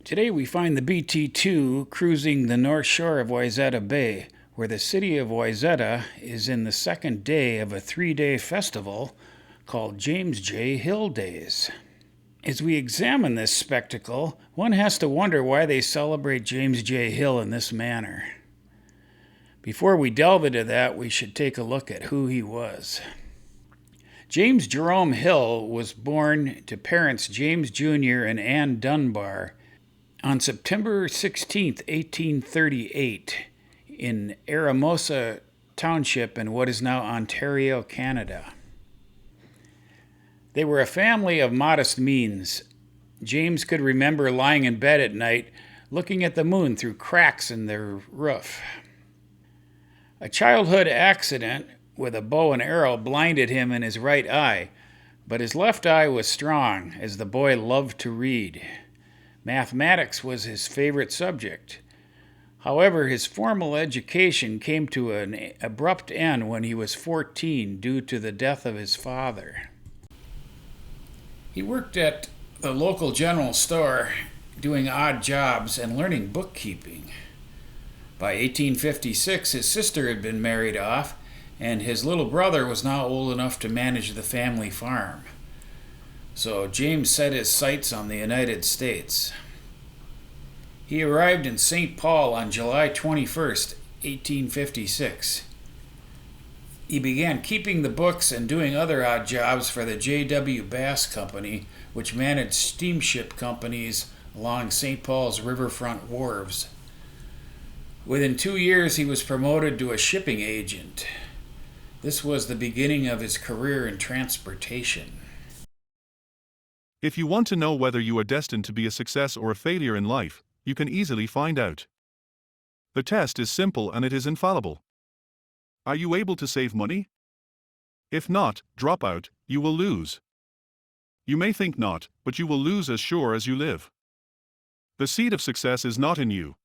Today we find the BT-2 cruising the north shore of Wayzata Bay, where the city of Wayzata is in the second day of a 3-day festival called James J. Hill Days. As we examine this spectacle, one has to wonder why they celebrate James J. Hill in this manner. Before we delve into that, we should take a look at who he was. James Jerome Hill was born to parents James Jr. and Ann Dunbar on September 16, 1838, in Eramosa Township in what is now Ontario, Canada. They were a family of modest means. James could remember lying in bed at night, looking at the moon through cracks in their roof. A childhood accident with a bow and arrow blinded him in his right eye, but his left eye was strong, as the boy loved to read. Mathematics was his favorite subject. However, his formal education came to an abrupt end when he was 14 due to the death of his father. He worked at the local general store, doing odd jobs and learning bookkeeping. By 1856, his sister had been married off, and his little brother was now old enough to manage the family farm. So James set his sights on the United States. He arrived in St. Paul on July 21st, 1856. He began keeping the books and doing other odd jobs for the J.W. Bass Company, which managed steamship companies along St. Paul's riverfront wharves. Within 2 years, he was promoted to a shipping agent. This was the beginning of his career in transportation. If you want to know whether you are destined to be a success or a failure in life, you can easily find out. The test is simple and it is infallible. Are you able to save money? If not, drop out, you will lose. You may think not, but you will lose as sure as you live. The seed of success is not in you.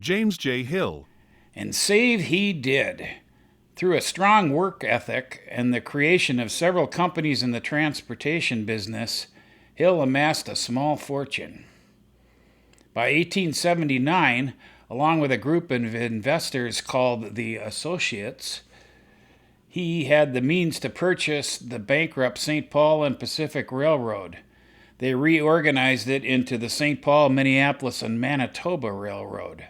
James J. Hill. And save he did. Through a strong work ethic and the creation of several companies in the transportation business, Hill amassed a small fortune. By 1879, along with a group of investors called the Associates, he had the means to purchase the bankrupt St. Paul and Pacific Railroad. They reorganized it into the St. Paul, Minneapolis, and Manitoba Railroad.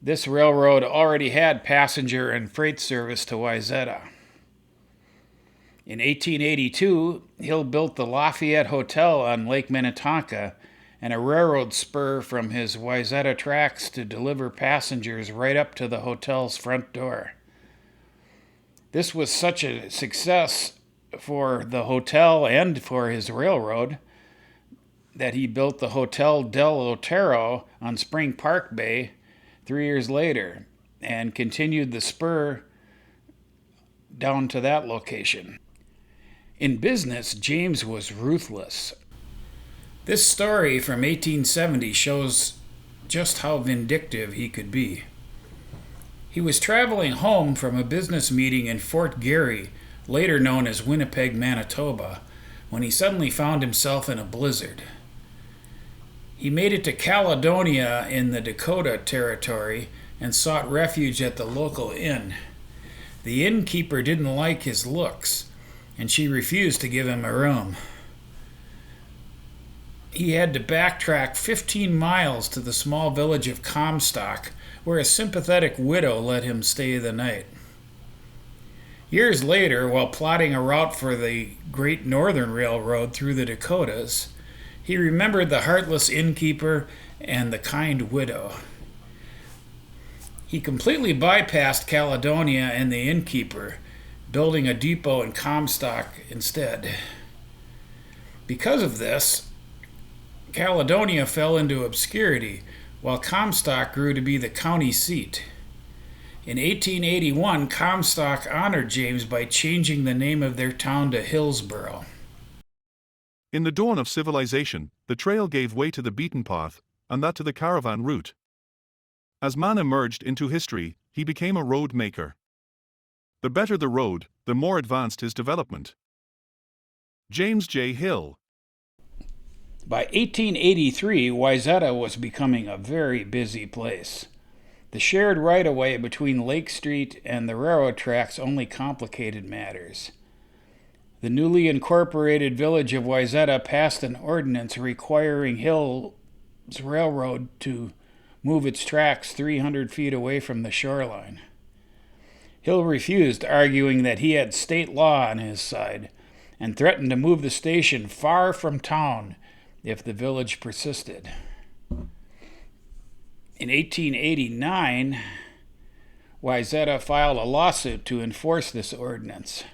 This railroad already had passenger and freight service to Wayzata. In 1882, Hill built the Lafayette Hotel on Lake Minnetonka and a railroad spur from his Wayzata tracks to deliver passengers right up to the hotel's front door. This was such a success for the hotel and for his railroad that he built the Hotel del Otero on Spring Park Bay 3 years later, and continued the spur down to that location. In business, James was ruthless. This story from 1870 shows just how vindictive he could be. He was traveling home from a business meeting in Fort Garry, later known as Winnipeg, Manitoba, when he suddenly found himself in a blizzard. He made it to Caledonia in the Dakota Territory and sought refuge at the local inn. The innkeeper didn't like his looks, and she refused to give him a room. He had to backtrack 15 miles to the small village of Comstock, where a sympathetic widow let him stay the night. Years later, while plotting a route for the Great Northern Railroad through the Dakotas, he remembered the heartless innkeeper and the kind widow. He completely bypassed Caledonia and the innkeeper, building a depot in Comstock instead. Because of this, Caledonia fell into obscurity, while Comstock grew to be the county seat. In 1881, Comstock honored James by changing the name of their town to Hillsboro. In the dawn of civilization, the trail gave way to the beaten path, and that to the caravan route. As man emerged into history, he became a road maker. The better the road, the more advanced his development. James J. Hill. By 1883, Wayzata was becoming a very busy place. The shared right-of-way between Lake Street and the railroad tracks only complicated matters. The newly incorporated village of Wayzata passed an ordinance requiring Hill's Railroad to move its tracks 300 feet away from the shoreline. Hill refused, arguing that he had state law on his side, and threatened to move the station far from town if the village persisted. In 1889, Wayzata filed a lawsuit to enforce this ordinance.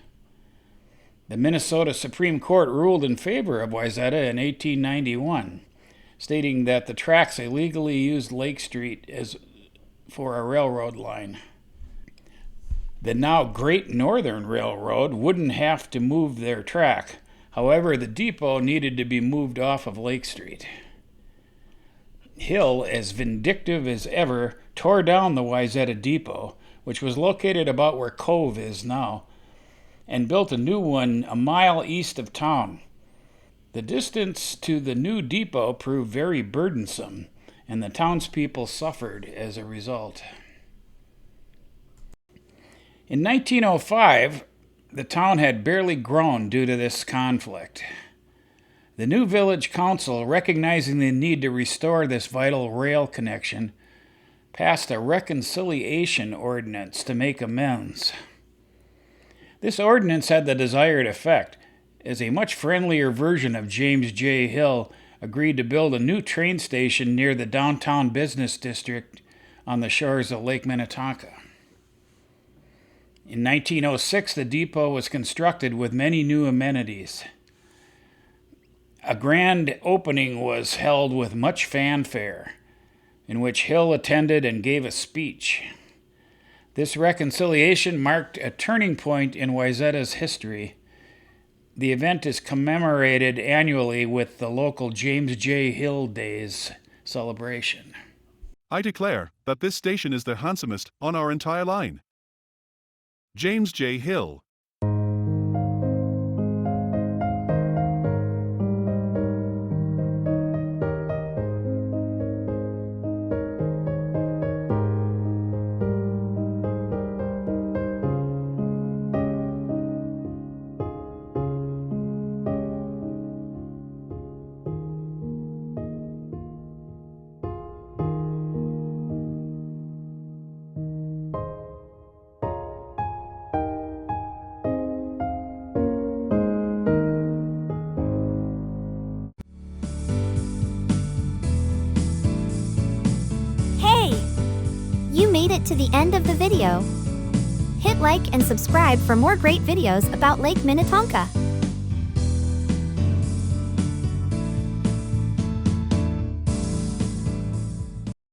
The Minnesota Supreme Court ruled in favor of Wayzata in 1891, stating that the tracks illegally used Lake Street as for a railroad line. The now Great Northern Railroad wouldn't have to move their track. However, the depot needed to be moved off of Lake Street. Hill, as vindictive as ever, tore down the Wayzata depot, which was located about where Cove is now, and built a new one a mile east of town. The distance to the new depot proved very burdensome, and the townspeople suffered as a result. In 1905, the town had barely grown due to this conflict. The new village council, recognizing the need to restore this vital rail connection, passed a reconciliation ordinance to make amends. This ordinance had the desired effect, as a much friendlier version of James J. Hill agreed to build a new train station near the downtown business district on the shores of Lake Minnetonka. In 1906, the depot was constructed with many new amenities. A grand opening was held with much fanfare, in which Hill attended and gave a speech. This reconciliation marked a turning point in Wayzata's history. The event is commemorated annually with the local James J. Hill Days celebration. I declare that this station is the handsomest on our entire line. James J. Hill. You made it to the end of the video. Hit like and subscribe for more great videos about Lake Minnetonka.